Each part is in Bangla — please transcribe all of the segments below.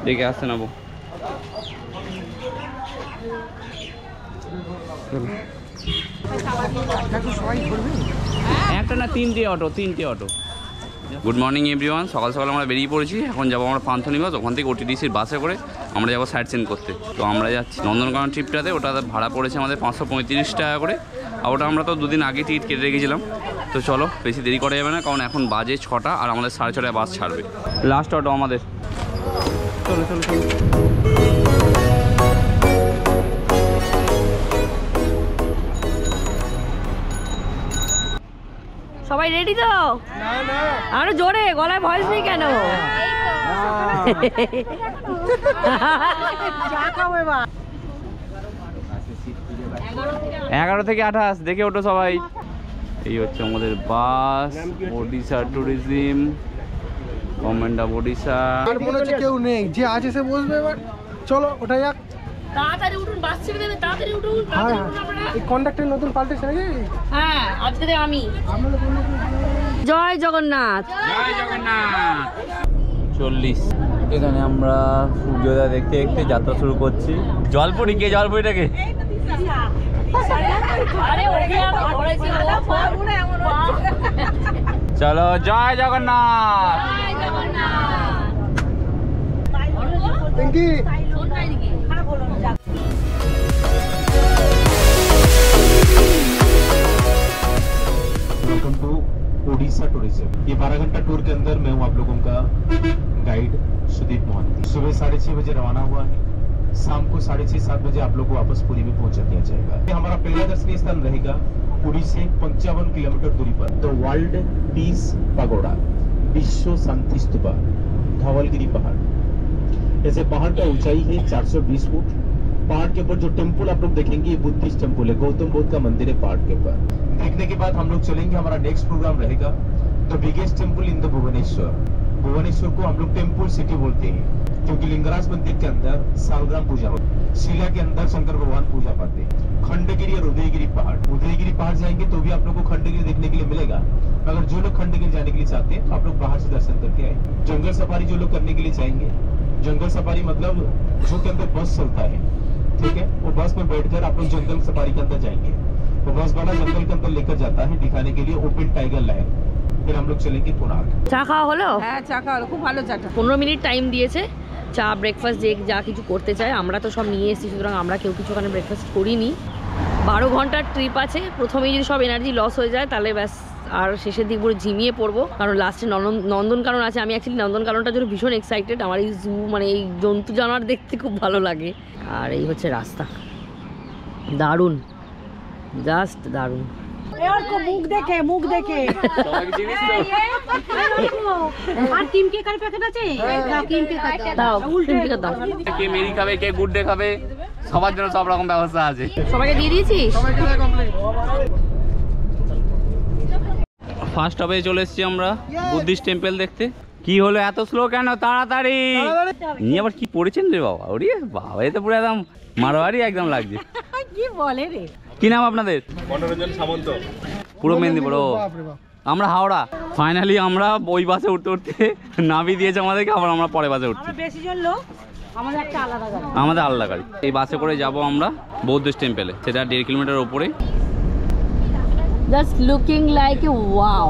দেখে আসতে নেবো। একটা না তিনটে অটো। গুড মর্নিং এভরিওয়ান, সকাল সকাল আমরা বেরিয়ে পড়েছি। এখন যাবো আমরা পান্থনিবাস, ওখান থেকে ওটিডিসির বাসে করে আমরা যাবো সাইট সিন করতে। তো আমরা যাচ্ছি নন্দনকানন ট্রিপটাতে, ওটা ভাড়া পড়েছে আমাদের 535 টাকা করে। আর ওটা আমরা তো দুদিন আগে টিকিট কেটে রেখেছিলাম। তো চলো বেশি দেরি করা যাবে না, কারণ এখন বাজে 6টা আর আমাদের 6:30 বাস ছাড়বে। লাস্ট অটো আমাদের। চলো। সবাই রেডি তো? আরো জোরে, গলায় ভয়েস নেই কেন? 11 থেকে 28 দেখে ওঠো সবাই। এই হচ্ছে আমাদের bus, Odisha tourism, government of Odisha. আর মনে হচ্ছে কেউ নেই, যে আছে সে বসবে। এবার চলো ওটা যাক, তাড়াতাড়ি উঠুন, বাস ছেড়ে দেবে, তাড়াতাড়ি উঠুন। হ্যাঁ এই কন্ডাক্টর নতুন পাল্টেছে নাকি? হ্যাঁ আজকে থেকে আমি। জয় জগন্নাথ। 40 এখানে আমরা সূর্যোদয় দেখতে দেখতে যাত্রা শুরু করছি। জলপুরি কে? জলপুরিটাকে চলো, জয় Jagannath. Welcome to Odisha tourism. ये 12 घंटा टूर के अंदर मैं हूँ आप लोगों का गाइड सुदीप मोहंती। सुबह 6:30 बजे रवाना हुआ है, शाम को 6:30-7 बजे आप लोग को वापस पुरी में पहुंचा दिया जाएगा। ये हमारा पहला दर्शनीय स्थान रहेगा पुरी से 55 किलोमीटर दूरी पर द वर्ल्ड पीस पगोड़ा, विश्व शांति स्तूपा, धवलगिरी पहाड़। ऐसे पहाड़ का ऊंचाई है 420 फुट। पहाड़ के ऊपर जो टेम्पल आप लोग देखेंगे ये बुद्धिस्ट टेम्पल है, गौतम बुद्ध का मंदिर है पहाड़ के ऊपर। देखने के बाद हम लोग चलेंगे, हमारा नेक्स्ट प्रोग्राम रहेगा the biggest temple in the Bhubaneswar. Bhubaneswar को हम लोग टेम्पल सिटी बोलते हैं, क्योंकि लिंगराज मंदिर के अंदर सालग्राम पूजा होती है, शिला के अंदर शंकर भगवान पूजा पाते हैं। खंडगिरी और उदयगिरी पहाड़, उदयगिरी पहाड़ जाएंगे तो भी आप लोग को खंडगिरी देखने के लिए मिलेगा। अगर जो लोग खंडगिरी जाने के लिए चाहते हैं तो आप लोग बाहर से दर्शन करके आए। जंगल सफारी जो लोग करने के लिए चाहेंगे, जंगल सफारी मतलब जो के अंदर बस चलता है, ठीक है, वो बस में बैठकर आप लोग जंगल सफारी के अंदर जाएंगे। वो बस वाला जंगल के अंदर लेकर जाता है दिखाने के लिए ओपन टाइगर लहर। फिर हम लोग चलेंगे कोणार्क। চা খাওয়া হলো? হ্যাঁ চা খাওয়া খুব ভালো চাটা। 15 মিনিট টাইম দিয়েছে চা ব্রেকফাস্ট যে যা কিছু করতে চায়। আমরা তো সব নিয়ে এসেছি, সুতরাং আমরা কেউ কিছু ওখানে ব্রেকফাস্ট করিনি। 12 ঘন্টার ট্রিপ আছে, প্রথমেই যদি সব এনার্জি লস হয়ে যায় তাহলে ব্যাস আর শেষের দিক পুরো ঝিমিয়ে পড়বো। কারণ লাস্টে নন্দনকানন আছে। আমি অ্যাকচুয়ালি নন্দনকাননটার জন্য ভীষণ এক্সাইটেড। আমার এই জু মানে এই জন্তু জানোয়ার দেখতে খুব ভালো লাগে। আর এই হচ্ছে রাস্তা, দারুণ, জাস্ট দারুণ। মুখ দেখে আর টিম কেকার প্যাকেট আছে, টিম কেকার দাও, টিম কেকার দাও। কে মেরি খাবে, কে গুড ডে খাবে, সবার জন্য সব রকম ব্যবস্থা আছে। সবাইকে দিয়ে দিয়েছিস? ফার্স্ট স্টপে চলে এসেছি আমরা বুদ্ধিস্ট টেম্পল দেখতে। কি হলো এত স্লো কেন? তাড়াতাড়ি নিয়ে আবার কি পড়েছেন রে বাবা? ওরে বাবা, এ তো পুরো একদম মারোয়ারি একদম লাগছে। কি বলে রে? কি নাম আপনাদের? মনোরঞ্জন সামন্ত। পুরো মেদিনীপুর। আমরা হাওড়া। ফাইনালি আমরা ওই বাসে উঠতে উঠতে নামিয়ে দিয়েছে আমাদেরকে, আবার আমরা পরে বাসে উঠছি। বেশি জন লোক, আমাদের একটা আলাদা গাড়ি। আমাদের আলাদা গাড়ি। এই বাসে করে যাব আমরা বুদ্ধিস্ট টেম্পলে, সেটা 1.5 কিলোমিটার উপরে। Just looking like a wow.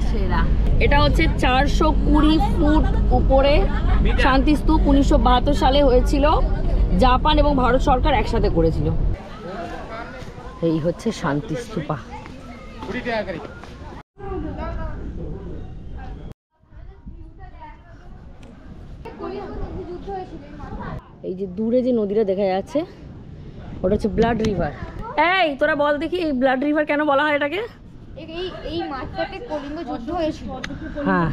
সেরা। এটা হচ্ছে 420 ফুট উপরে শান্তিস্তূপ। 1972 সালে হয়েছিল, জাপান এবং ভারত সরকার একসাথে করেছিল। এই হচ্ছে শান্তিস্তূপা। এই যে দূরে যে নদীটা দেখা যাচ্ছে ওটা হচ্ছে ব্লাড রিভার। এই তোরা বল দেখি, এই ব্লাড রিভার কেন বলা হয় এটাকে? এই মাঠটাতে কলিঙ্গ যুদ্ধ হয়েছিল। হ্যাঁ,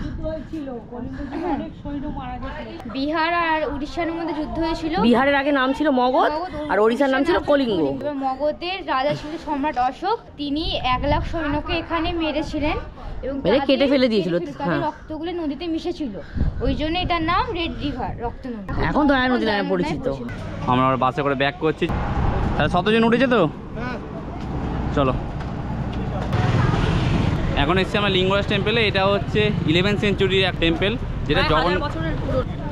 বিহার আর উড়িষ্যার মধ্যে যুদ্ধ হয়েছিল। বিহারের আগে নাম ছিল মগধ আর ওড়িশার নাম ছিল কলিঙ্গ। মগধের রাজা ছিল সম্রাট অশোক। তিনি 1 লাখ সৈন্যকে এখানে মেরেছিলেন এবং কেটে ফেলে দিয়েছিল। তাদের রক্তগুলো নদীতে মিশেছিল, ওই জন্য এটার নাম রেড রিভার, রক্ত নদী। এখন দয়া নদী নামে পরিচিত। আমরা বাসে করে ব্যাক করছি। তাহলে 100 জন উঠেছে তো? চলো এখন এসছি আমরা লিঙ্গরাজ টেম্পেলে। এটা হচ্ছে 11th সেঞ্চুরির এক টেম্পেল, যেটা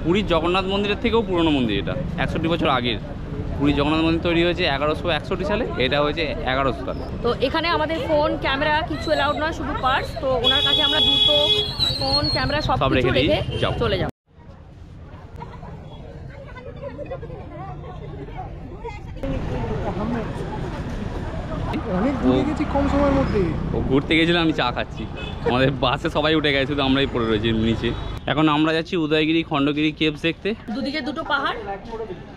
পুরীর জগন্নাথ মন্দিরের থেকেও পুরনো মন্দির। এটা 61 বছর আগের। পুরী জগন্নাথ মন্দির তৈরি হয়েছে 1161 সালে, এটা হয়েছে 1100 সালে। তো এখানে আমাদের ফোন ক্যামেরা কিছু অ্যালাউড নয়, শুধু পার্স। তো ওনার কাছে আমরা জুতো ফোন ক্যামেরা সব কিছু রেখে চলে যাব। অনেক দূরে গেছি কম সময়ের মধ্যে। ও ঘুরতে গেছিলাম, আমি চা খাচ্ছি। আমাদের বাসে সবাই উঠে গেছে, শুধু আমরাই পড়ে রয়েছি নিচে। এখন আমরা যাচ্ছি উদয়গিরি খণ্ডগিরি কেভস দেখতে। দুদিকে দুটো পাহাড়।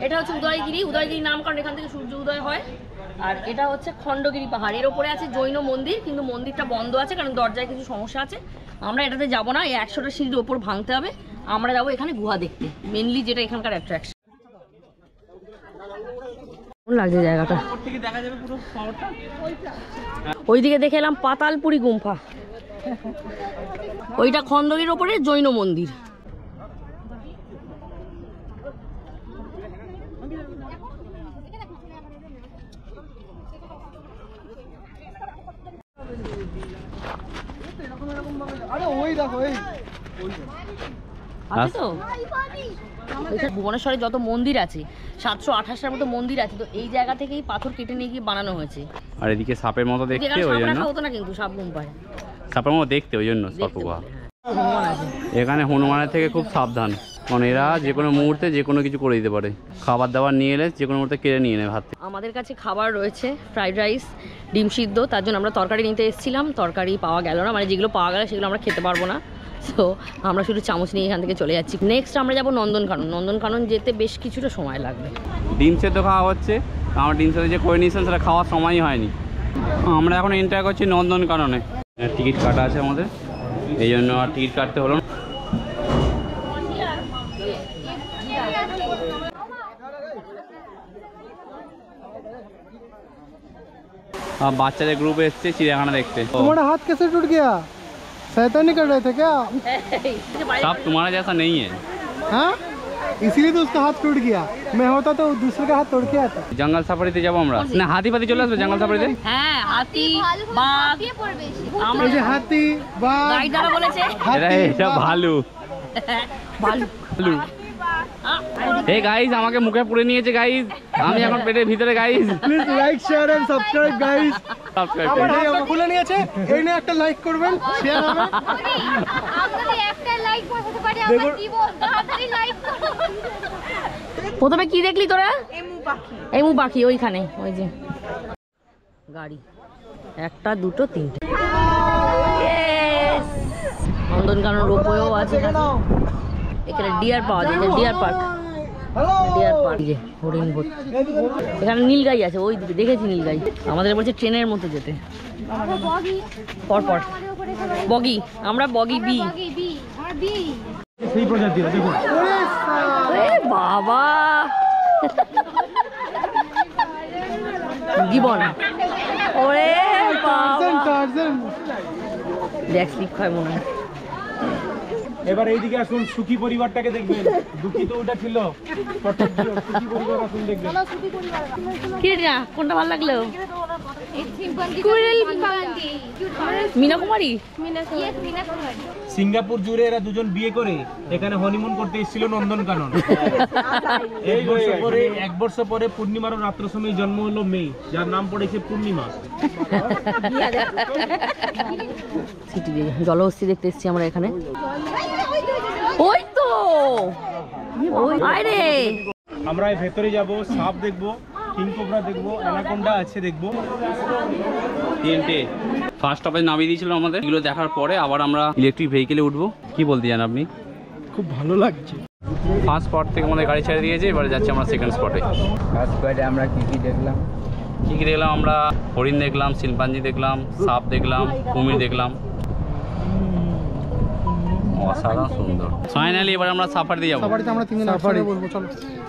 এটা হচ্ছে উদয়গিরি, উদয়গিরি নাম কারণ এখান থেকে সূর্য উদয় হয়। আর এটা হচ্ছে খণ্ডগিরি পাহাড়। এর ওপরে আছে জৈন মন্দির, কিন্তু মন্দিরটা বন্ধ আছে কারণ দরজায় কিছু সমস্যা আছে। আমরা এটাতে যাব না, এই 100টা সিঁড়ির ওপর ভাঙতে হবে। আমরা যাবো এখানে গুহা দেখতে, মেনলি যেটা এখানকার অ্যাট্রাকশন। লাগছে জায়গাটা, ওইদিকে দেখে এলাম পাতালপুরি গুম্ফা, ওইটা খণ্ডগিরির ওপরে জৈন মন্দির। আরে ওই দেখো এই আছে তো ভুবনেশ্বরে যত মন্দির আছে 728টার মতো মন্দির আছে, তো এই জায়গা থেকেই পাথর কেটে নিয়ে গিয়ে বানানো হয়েছে। আর এদিকে সাপের মতো দেখতে, ওই জন্য হতো না কিন্তু সাপ গুম্ফায় সাপের মতো দেখতে, ওই জন্য সর্পগুহা। এখানে হনুমানের থেকে খুব সাবধান, কারণ এরা যে কোনো মুহূর্তে যে কোনো কিছু করে দিতে পারে। খাবার দাবার নিয়ে এলে যে কোনো মুহূর্তে কেড়ে নিয়ে নেয় হাত থেকে। আমাদের কাছে খাবার রয়েছে ফ্রাইড রাইস, ডিম সিদ্ধ, তার জন্য আমরা তরকারি নিতে এসেছিলাম। তরকারি পাওয়া গেল না, মানে যেগুলো পাওয়া গেল সেগুলো আমরা খেতে পারবো না। সো আমরা শুধু চামচ নিয়ে এখান থেকে চলে যাচ্ছি। নেক্সট আমরা যাবো নন্দনকানন। নন্দনকানন যেতে বেশ কিছুটা সময় লাগবে। ডিম সেদ্ধ খাওয়া হচ্ছে, আমার ডিম সেদ্ধ যে করে নিয়েছেন সেটা খাওয়ার সময়ই হয়নি। আমরা এখন এন্টার করছি নন্দনকাননে। টিকিট কাটা আছে আমাদের, এই জন্য আর টিকিট কাটতে হলো না। বাচ্চাদের গ্রুপ এসছে চিড়িয়াখানা দেখতে। तुम्हारा हाथ कैसे टूट गया? शैतानी कर रहे थे क्या? सब तुम्हारा जैसा नहीं है। हाँ, इसीलिए तो उसका हाथ टूट गया। मैं होता तो दूसरे का हाथ तोड़ के आता। জঙ্গল সাফারিতে যাবো আমরা না, হাতি ফাতি চলে আসবে জঙ্গল সাফারিতে। হ্যাঁ, হাতি বাঘ, আমরা এই যে হাতি বাঘ গাইড দ্বারা বলেছে এটা ভালু ভালু। এই গাইস আমাকে মুখে পুড়ে নিয়েছে গাইস, আমি এখন পেটের ভিতরে guys. Please like share and subscribe guys. Subscribe আমার হাত খুলে নিয়েছে, এই নিয়ে একটা লাইক করবেন, শেয়ার হবে। আপনাদের একটা লাইক বসাতে পারে আমার জীবন, তাড়াতাড়ি লাইক করুন। প্রথমে কি দেখলি তোরা? এমু পাখি ওইখানে, ওই যে গাড়ি, একটা দুটো তিনটে। নন্দনকানন রোপওয়েও আছে এখানে। ডিয়ার পাওয়া যায়, ডিয়ার পার্ক, ডিয়ার পার্ক। যে হরিণ ভর্তি, এখানে নীলগাই আছে ওই দিকে, দেখেছি নীলগাই। আমাদের বলছে ট্রেনের মতো যেতে, পরপর বগি, আমরা বগি বি। আমার বি সেই প্রজাতি দেখুন। এ বাবা, জীবন ওরে বাবা, টার্জান দেখ স্লিপ খায় মনে হয়। এবার এইদিকে আসুন, সুখী পরিবারটাকে দেখবেন। দুঃখী তো ওটা ছিল, সুখী পরিবার আসুন দেখবেন। কি রে না, কোনটা ভালো লাগলো? মীনা কুমারী। সিঙ্গাপুর জুড়ে এরা দুজন বিয়ে করে এখানে হনিমুন করতে এসেছিল নন্দনকানন। এক বছর পরে পূর্ণিমার রাত্র সময় জন্ম হলো মেয়ে, যার নাম পড়েছে পূর্ণিমা। জলহস্তি দেখতে এসেছি আমরা এখানে। ওই তো ওই আরে, আমরা ভেতরে যাব, সাপ দেখবো, কিংকোবরা দেখবো, অ্যানাকোন্ডা আছে দেখবো। তিনটে ফার্স্ট স্টপেজ নামিয়ে দিয়েছিল আমাদের। এগুলো দেখার পরে আবার আমরা ইলেকট্রিক ভেহিকেলে উঠবো। কি বলতে চান আপনি? খুব ভালো লাগছে। ফার্স্ট স্পট থেকে আমাদের গাড়ি ছেড়ে দিয়েছে, এবারে যাচ্ছি আমরা সেকেন্ড স্পটে। ফার্স্ট স্পটে আমরা কি কি দেখলাম? আমরা হরিণ দেখলাম, শিম্পাঞ্জি দেখলাম, সাপ দেখলাম, কুমির দেখলাম, অসাধারণ সুন্দর। ফাইনালি এবার আমরা সাফারিতে যাবো। সাফারিতে আমরা তিনজন একসাথে বলবো, চলো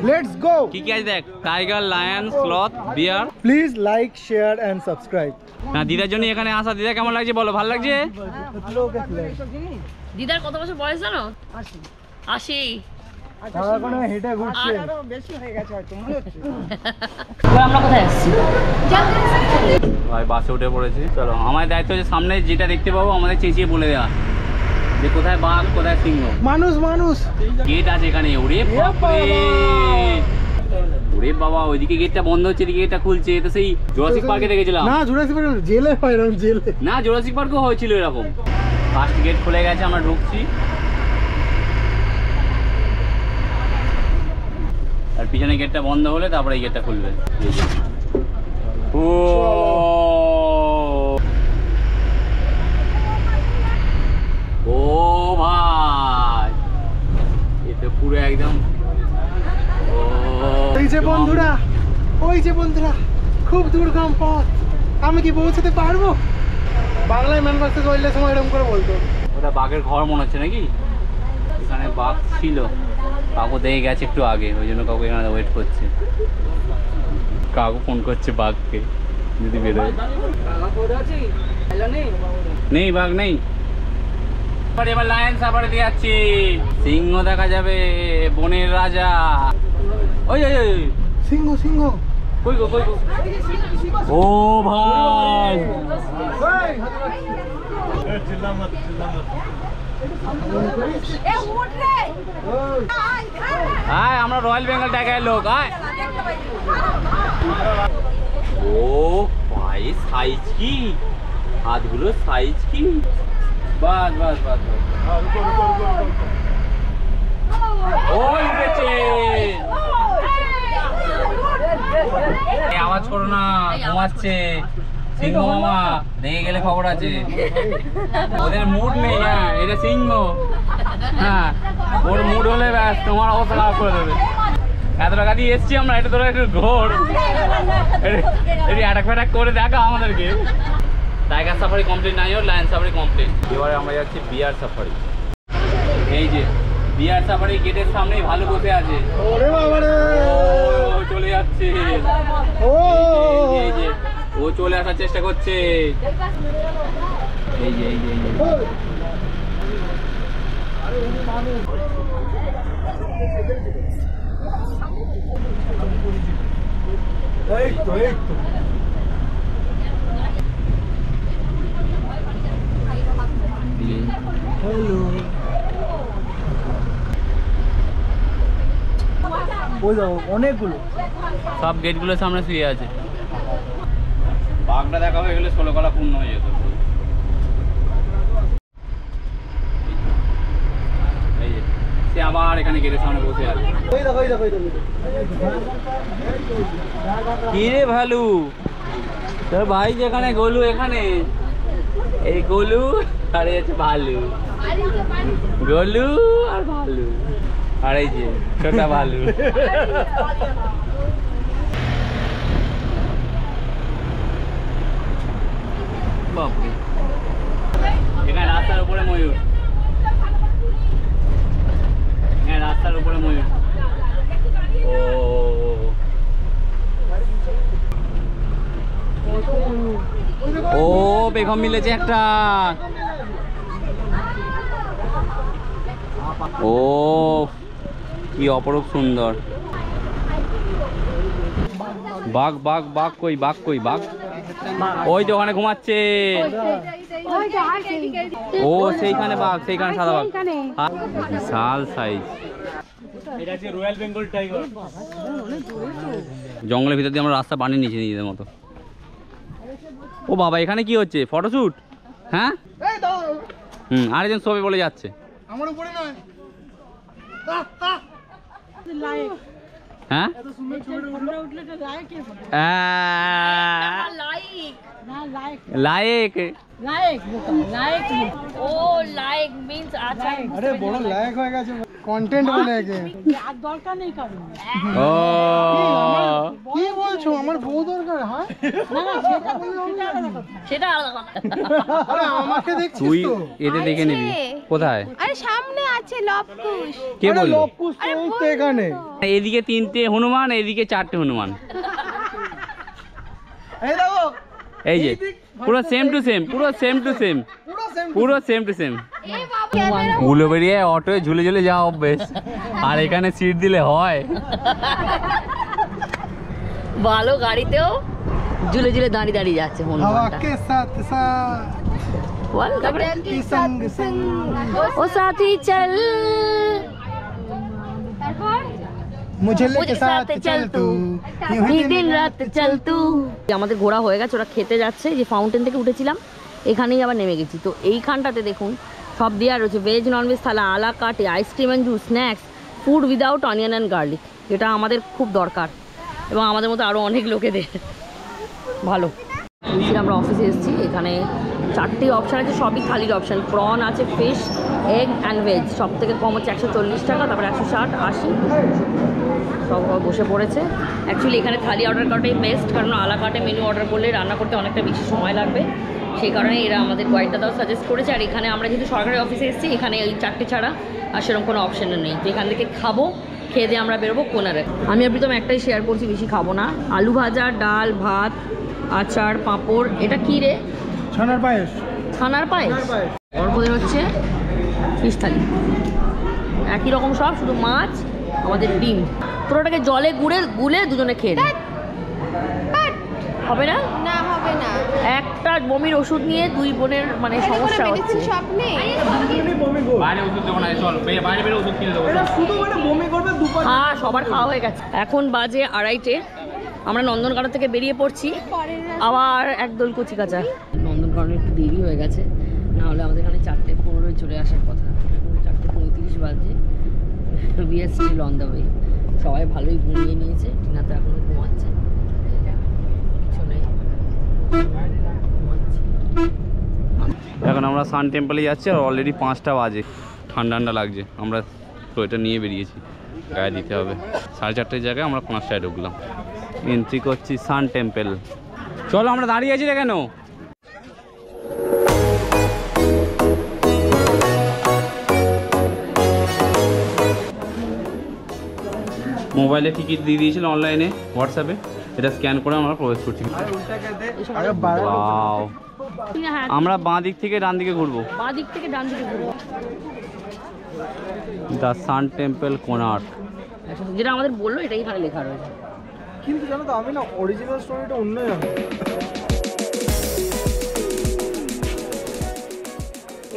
লেটস গো। কি কি আছে দেখ, tiger, lion, sloth, bear. Please like share and subscribe. না, দিদার জন্য এখানে আসা। দিদা কেমন লাগছে বলো? ভালো লাগছে? দিদার কত বছর বয়স জানো? 80। সারাক্ষণ হেঁটে ঘুরছে। এবার আমরা কোথায় আসছি? ভাই বাসে উঠে পড়েছি। চলো, আমার দায়িত্ব হচ্ছে সামনে যেটা দেখতে পাবো আমাদের চেঁচিয়ে বলে দেওয়া যে কোথায় বাঘ কোথায় সিংহ। মানুষ মানুষ গেট আছে এখানে। ওরে বাপরে, ওরে বাবা, ওইদিকে গেটটা বন্ধ হচ্ছে, এদিকে গেটটা খুলছে। তো সেই জুরাসিক পার্কে দেখেছিলাম। না জুরাসিক পার্ক জেলে হয় এরকম জেলে। না, জুরাসিক পার্কও হয়েছিল এরকম। ফার্স্ট গেট খুলে গেছে, আমরা ঢুকছি। আর পিছনে গেটটা বন্ধ হলে তারপরে এই গেটটা খুলবে। ও ও ভাই, এটা পুরো একদম। ওই যে বন্ধুরা, ওই যে বন্ধুরা, খুব দুর্গম পথ, আমি কি পৌঁছতে পারবো? বাংলায় ম্যান ভার্সেস ওয়াইল্ডের সময় এরকম করে বলতো। ওটা বাঘের ঘর মনে হচ্ছে নাকি? এখানে বাঘ ছিল, কাকু দেখে গেছে একটু আগে, ওই জন্য কাকু এখানে ওয়েট করছে। কাকু ফোন করছে বাঘকে যদি বেরোয়। নেই, বাঘ নেই। এবার লায়ন সাফারি দিয়ে যাচ্ছি। সিংহ দেখা যাবে, বনের রাজা। ওই ওই ওই সিংহ সিংহ। কই গো, কই গো? ও ভাই, আয় আমরা রয়্যাল বেঙ্গল টাইগারের লোক। আয়, ও ভাই, সাইজ কি, হাতগুলো সাইজ কি! বাস বাস বাস, ওই উঠেছে। আওয়াজ করো না, ঘুমাচ্ছে সিংহ মামা, দেখে গেলে খবর আছে। ওদের মুড নেই। হ্যাঁ, এটা সিংহ। হ্যাঁ, ওর মুড হলে ব্যাস তোমার অবস্থা খারাপ করে দেবে। এত টাকা দিয়ে এসছি আমরা, এটা তোরা একটু ঘোর, অ্যাটাক ফ্যাটাক করে দেখা আমাদেরকে। টাইগার সাফারি কমপ্লিট নাই ওর, লায়ন সাফারি কমপ্লিট। এবারে আমরা যাচ্ছি বিয়ার সাফারি। এই যে বিয়ার সাফারি গেটের সামনেই ভালো বসে আছে। ওরে বাবা রে, ও চলে যাচ্ছে। ও এই যে ও চলে আসার চেষ্টা করছে। এই যে এই যে এই যে এই তো এই তো। হ্যালো, ওই যাও অনেকগুলো। সব গেটগুলোর সামনে শুয়ে আছে। বাঘটা দেখা হয়ে গেলে 16 কলা পূর্ণ হয়ে যেত। এই যে সে আবার এখানে গেটের সামনে বসে আছে। ওই দেখো ওই দেখো ওই দেখো। কি রে ভালু, তোর ভাই যেখানে গোলু এখানে, এই গোলু আর এই হচ্ছে ভালু। গোলু আর ভালু, আর এই যে ছোটা ভালু। বাপরে, এখানে রাস্তার উপরে ময়ূর। হ্যাঁ, রাস্তার উপরে ময়ূর। ও বেগম মিলেছে একটা। ও কি অপরূপ সুন্দর। বাঘ বাঘ বাঘ কই, বাঘ কই, বাঘ ওই তো ওখানে ঘুমাচ্ছে। ও সেইখানে বাঘ, সেইখানে সাদা বাঘ, বিশাল সাইজ। এটা হচ্ছে রয়্যাল বেঙ্গল টাইগার। জঙ্গলের ভিতর দিয়ে আমরা রাস্তা বানিয়ে নিয়েছি নিজেদের মতো। ও বাবা, এখানে কি হচ্ছে? ফটোশুট? হ্যাঁ, আরেকজন ছবি বলে যাচ্ছে। আমার উপরে নয়। হ্যাঁ, লাইক ও লাইক মিন্স আচ্ছা। আরে বড় লায়ক হয়ে গেছে, কন্টেন্ট বলে একে। আর দরকার নেই কারণ। ও কি বলছো, আমার বউ দরকার? হ্যাঁ, সেটা আলাদা কথা। আরে আমাকে দেখছিস তুই তো? এতে দেখে নিবি। কোথায়? আরে সামনে আছে লবকুশ। কে আরে বললো? লবকুশ তো এখানে। এদিকে 3টে হনুমান, এদিকে 4টে হনুমান। এই দেখো, এই যে পুরো সেম টু সেম, পুরো সেম টু সেম, পুরো সেম। পুরো সেম টু সেম। এ বাবা উলো বেরিয়ে অটোয় ঝুলে ঝুলে যাওয়া অভ্যেস, আর এখানে সিট দিলে হয়? ভালো গাড়িতেও ঝুলে ঝুলে দাঁড়িয়ে দাঁড়িয়ে যাচ্ছে हवा হনুমানটা। के साथ साथ বল তারপরে की संग संग ও সাথী চল তারপর मुझे मुझे लेके साथ चल तू यूं ही দিন রাত চল তু। আমাদের ঘোরা হয়ে গেছে, ওরা খেতে যাচ্ছে। যে ফাউন্টেন থেকে উঠেছিলাম এখানেই আবার নেমে গেছি। তো এইখানটাতে দেখুন সব দেওয়া রয়েছে, ভেজ ননভেজ থালা, আলা কাটে, ice cream and juice, snacks, food without onion and garlic, যেটা আমাদের খুব দরকার এবং আমাদের মতো আরও অনেক লোকেদের। ভালো। আমরা অফিসে এসেছি, এখানে 4টি অপশান আছে, সবই থালির অপশান। প্রন আছে, ফিশ, এগ অ্যান্ড ভেজ। সব থেকে কম হচ্ছে 140 টাকা, তারপরে 160, 80, 200 সব বসে পড়েছে। অ্যাকচুয়ালি এখানে থালি অর্ডার করাটাই বেস্ট, কারণ আলা কাটে মেনু অর্ডার করলে রান্না করতে অনেকটা বেশি সময় লাগবে। সেই কারণে এরা আমাদের কয়েকটা দাও সাজেস্ট করেছে। আর এখানে আমরা যেহেতু সরকারি অফিসে এসেছি, এখানে ওই 4টে ছাড়া আর সেরকম কোনো অপশানও নেই। তো এখান থেকে খাবো, খেয়ে দিয়ে আমরা বেরোবো কোনারে। আমি আর প্রীতম একটাই শেয়ার করছি, বেশি খাবো না। আলু ভাজা, ডাল, ভাত, আচার, পাঁপড়। এটা কি রে? ছানার পায়েস। ছানার পায়েস। অর্পদের হচ্ছে ফিশ থালি, একই রকম সব, শুধু মাছ, আমাদের ডিম। পুরোটাকে জলে গুলে দুজনে খেয়ে নিই। হবে না? না হবে না, একটা বমির ওষুধ নিয়ে দুই বোনের মানে সমস্যা হচ্ছে। সব নেই। বাইরে ওষুধ দেবো না, চল বাইরে বেরো ওষুধ কিনে দেবো। শুধু মানে বমি করবে দুপার। হ্যাঁ, সবার খাওয়া হয়ে গেছে। এখন বাজে 2:30। আমরা নন্দনকানন থেকে বেরিয়ে পড়ছি, আবার একদল কচি কাঁচা। নন্দনকাননে একটু দেরি হয়ে গেছে, না হলে আমাদের এখানে 4:15 চলে আসার কথা। এখন 4:35 বাজে। We are still on the way. সবাই ভালোই ঘুমিয়ে নিয়েছে, টিনা তো এখনো ঘুমাচ্ছে। পিছনে ঘুমাচ্ছে। এখন আমরা সান টেম্পলে যাচ্ছি, আর অলরেডি 5টা বাজে। ঠান্ডা ঠান্ডা লাগছে, আমরা সোয়েটার নিয়ে বেরিয়েছি, গায়ে দিতে হবে। 4:30 জায়গায় আমরা 5টায় ঢুকলাম। এন্ট্রি করছি সান টেম্পল। চলো, আমরা দাঁড়িয়ে আছি না কেন? মোবাইলে টিকিট দিয়ে দিয়েছিল অনলাইনে, হোয়াটসঅ্যাপে। এটা স্ক্যান করে আমরা প্রবেশ করছি। Wow! হ্যাঁ, আমরা বাঁ দিক থেকে ডান দিকে ঘুরবো। বাঁ দিক থেকে ডান দিকে ঘুরবো। The sun temple Konark. যেটা আমাদের বললো এটাই এখানে লেখা রয়েছে। কিন্তু জানো তো, আমি না অরিজিনাল স্টোরিটা অন্যই হবে।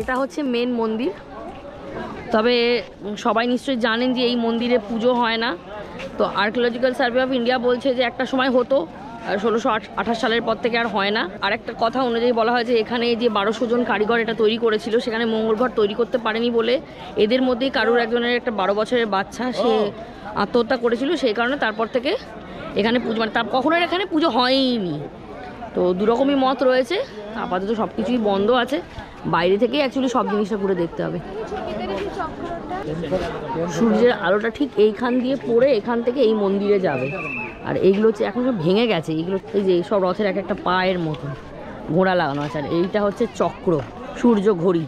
এটা হচ্ছে মেন মন্দির। তবে সবাই নিশ্চয়ই জানেন যে এই মন্দিরে পুজো হয় না। তো আর্কিওলজিক্যাল সার্ভে অফ ইন্ডিয়া বলছে যে একটা সময় হতো, 1628 সালের পর থেকে আর হয় না। আর একটা কথা অনুযায়ী বলা হয় যে এখানে যে 1200 জন কারিগর এটা তৈরি করেছিল, সেখানে মঙ্গল ঘর তৈরি করতে পারেনি বলে এদের মধ্যেই কারোর একজনের একটা 12 বছরের বাচ্চা, সে আত্মহত্যা করেছিল। সেই কারণে তারপর থেকে এখানে পুজো মানে তার কখনো এখানে পুজো হয়নি। তো দুরকমই মত রয়েছে। আপাতত সব কিছুই বন্ধ আছে, বাইরে থেকেই অ্যাকচুয়ালি সব জিনিসটা ঘুরে দেখতে হবে। সূর্যের আলোটা ঠিক এইখান দিয়ে পড়ে এখান থেকে এই মন্দিরে যাবে। আর এইগুলো হচ্ছে এখন সব ভেঙে গেছে, এইগুলো এই যে সব রথের এক একটা পায়ের মতো ঘোড়া লাগানো আছে। আর এইটা হচ্ছে চক্র, সূর্য ঘড়ি।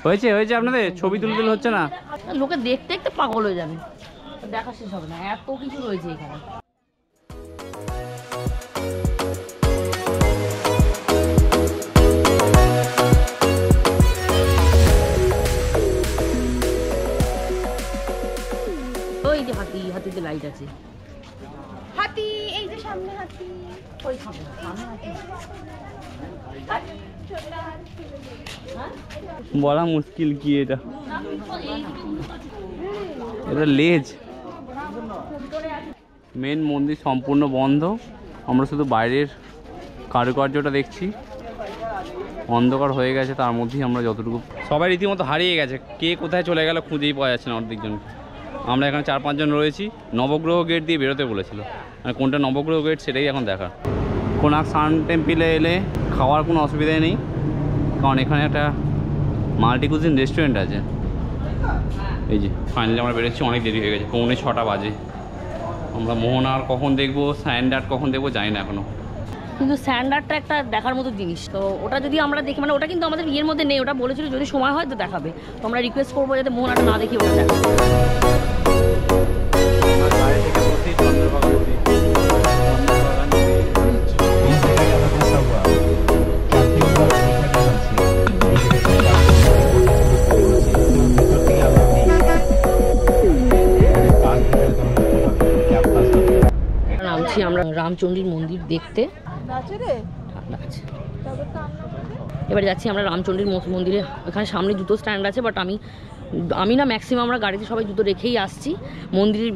হয়েছে হয়েছে, আপনাদের ছবি তুলতে হচ্ছে না? লোকে দেখতে দেখতে পাগল হয়ে যাবে, দেখা শেষ হবে না, এত কিছু রয়েছে এখানে। ওই যে হাতি, হাতিতে লাইট আছে। হাতি, এই যে সামনে হাতি। ওই সামনে হাতি। বলা মুশকিল কি এটা। এটা লেজ। মেন মন্দির সম্পূর্ণ বন্ধ, আমরা শুধু বাইরের কারুকার্যটা দেখছি। অন্ধকার হয়ে গেছে, তার মধ্যেই আমরা যতটুকু, সবাই রীতিমতো হারিয়ে গেছে, কে কোথায় চলে গেল খুঁজেই পাওয়া যাচ্ছে না অর্ধেকজনকে। আমরা এখানে 4-5 জন রয়েছি। নবগ্রহ গেট দিয়ে বেরোতে বলেছিল, আর কোনটা নবগ্রহ গেট সেটাই এখন দেখা। কোনার্ক সান টেম্পলে এলে খাওয়ার কোনো অসুবিধাই নেই, কারণ এখানে একটা মাল্টি কুজিন রেস্টুরেন্ট আছে। এই যে ফাইনালি আমরা বেরোচ্ছি, অনেক দেরি হয়ে গেছে, 5:45 বাজে। আমরা মোহনার কখন দেখবো, স্যান্ডার্ড কখন দেখবো জানি না এখনও। কিন্তু স্যান্ডার্ডটা একটা দেখার মতো জিনিস, তো ওটা যদি আমরা দেখি, মানে ওটা কিন্তু আমাদের ইয়ের মধ্যে নেই। ওটা বলেছিল যদি সময় হয় তো দেখাবে। তো আমরা রিকোয়েস্ট করবো যাতে মোহনাটা না দেখি, ওটা দেখাবে। इस जगह का कैसा हुआ कैंपिंग का রামচণ্ডীর মন্দির দেখতে। ঠান্ডা আছে। এবার যাচ্ছি আমরা রামচণ্ডীর মন্দিরে। এখানে সামনে জুতো স্ট্যান্ড আছে, বাট আমি না ম্যাক্সিমাম আমরা গাড়িতে সবাই জুতো রেখেই আসছি। মন্দিরের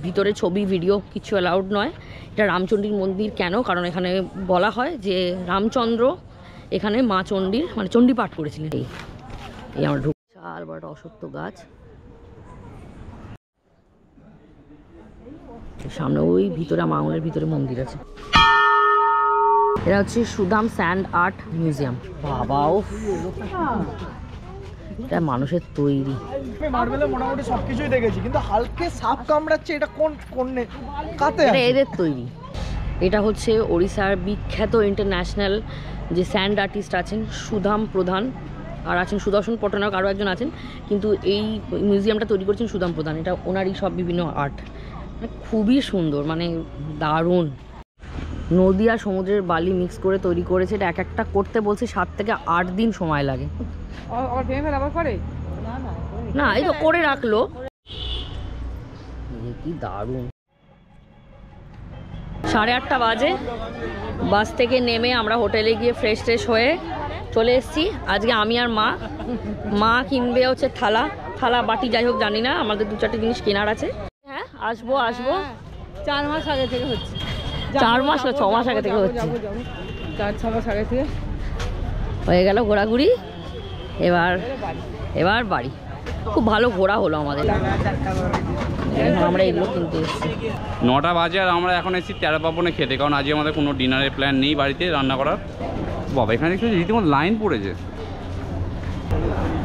ভিতরে ছবি ভিডিও কিছু অ্যালাউড নয়। এটা রামচণ্ডীর মন্দির কেন? কারণ এখানে বলা হয় যে রামচন্দ্র এখানে মা চণ্ডীর মানে চণ্ডী পাঠ করেছিলেন। এই আমার বিশাল বড় অশ্বত্থ গাছ, সামনে ওই ভিতরে মাঙনের ভিতরে মন্দির আছে। এটা হচ্ছে সুদাম স্যান্ড আর্ট মিউজিয়াম। বাবাও, এটা মানুষের তৈরি। মার্বেলে মোটামুটি সবকিছুই দেখেছি, কিন্তু হালকে সাপ কামড়াচ্ছে, এটা কোন কাতে? এটা এদের তৈরি। এটা হচ্ছে ওড়িশার বিখ্যাত ইন্টারন্যাশনাল যে স্যান্ড আর্টিস্ট আছেন সুদাম প্রধান, আর আছেন সুদর্শন পটনায়ক, আরও একজন আছেন, কিন্তু এই মিউজিয়ামটা তৈরি করছেন সুদাম প্রধান। এটা ওনারই সব বিভিন্ন আর্ট, খুবই সুন্দর, মানে দারুণ। নদী আর সমুদ্রের বালি মিক্স করে তৈরি করেছে। এটা এক একটা করতে বলছে 7 থেকে 8 দিন সময় লাগে। না, এই তো করে রাখলো। কি দারুণ। 8:30 বাজে, বাস থেকে নেমে আমরা হোটেলে গিয়ে ফ্রেশ হয়ে চলে এসেছি। আজকে আমি আর মা কিনবে হচ্ছে থালা বাটি, যাই হোক জানি না, আমাদের 2-4টে জিনিস কেনার আছে। হ্যাঁ, আসবো 4 মাস আগে থেকে হচ্ছে। 4 মাস না 6 মাস আগে থেকে হচ্ছে। 4-6 মাস আগে থেকে হয়ে গেল ঘোরাঘুরি। এবার বাড়ি। খুব ভালো ঘোরা হলো আমাদের। এখন আমরা এগুলো কিনতে এসেছি। 9টা বাজে আর আমরা এখন এসেছি তেরা পাবনে খেতে, কারণ আজকে আমাদের কোনো ডিনারের প্ল্যান নেই বাড়িতে রান্না করার। বাবা, এখানে দেখছি রীতিমতো লাইন পড়েছে।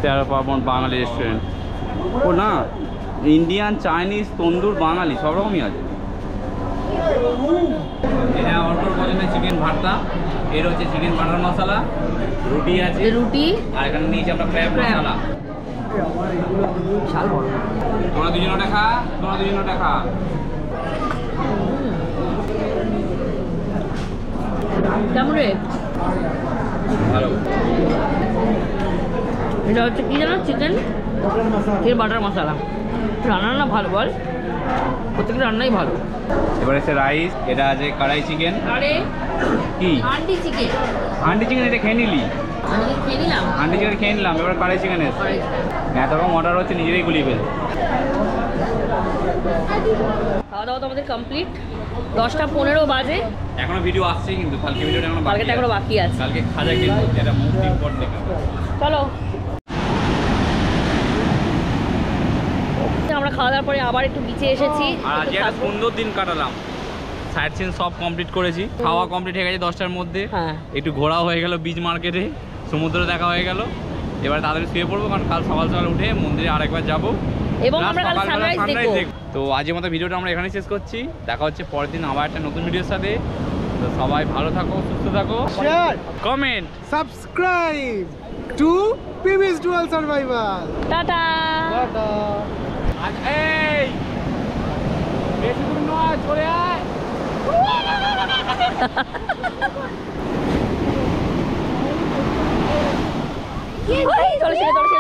তেরা পাবন বাঙালি রেস্টুরেন্ট। ও না, ইন্ডিয়ান, চাইনিজ, তন্দুর, বাঙালি সব রকমই আছে। এটা অল্পর পছন্দের চিকেন ভর্তা, এর হচ্ছে চিকেন বাটার মশলা, রুটি আছে, আর এখানে নিয়েছি আমরা ক্র্যাব মশলা। বিশাল বড়। তোমরা দুজনটা খা। কেমন রে? ভালো। এটা হচ্ছে কি জানো, চিকেন বাটার মশলা। রান্না ভালো, বল, প্রত্যেকটা রান্নাই ভালো। এবার এসে রাইস, এটা আছে কড়াই চিকেন। আরে কি হান্ডি চিকেন? এটা খেয়ে নিলি? আমি খেয়ে নিলাম। হান্ডি চিকেন খেয়ে নিলাম, এবার কড়াই চিকেন এসে এত রকম অর্ডার হচ্ছে, নিজেরাই গুলিয়ে ফেল। খাওয়া দাওয়া তো আমাদের কমপ্লিট। 10টা 15 বাজে। এখনো ভিডিও আসছে, কিন্তু কালকে ভিডিওটা এখনো বাকি আছে। কালকে খাজা কিনবো, যেটা মোস্ট ইম্পর্টেন্ট। চলো, আমরা খাওয়া দাওয়ার পরে আবার একটু বিচে এসেছি। আর আজকে একটা সুন্দর দিন কাটালাম। সাইট সিন সব কমপ্লিট করেছি, খাওয়া কমপ্লিট হয়ে গেছে 10টার মধ্যে। হ্যাঁ, একটু ঘোরাও হয়ে গেল বিচ মার্কেটে, সমুদ্র দেখা হয়ে গেল। এবার তাড়াতাড়ি শুয়ে পড়বো, কারণ কাল সকাল উঠে মন্দিরে আরেকবার যাবো এবং আমরা কাল সানরাইজ দেখব। তো আজকের মতো ভিডিওটা আমরা এখানেই শেষ করছি। দেখা হচ্ছে পরের দিন আবার একটা নতুন ভিডিওর সাথে। তো সবাই ভালো থাকো, সুস্থ থাকো, শেয়ার, কমেন্ট, সাবস্ক্রাইব টু পিবিস ডুয়াল সার্ভাইভাল। টাটা। এই বেশি দূর নয়, চলে আয়। চলে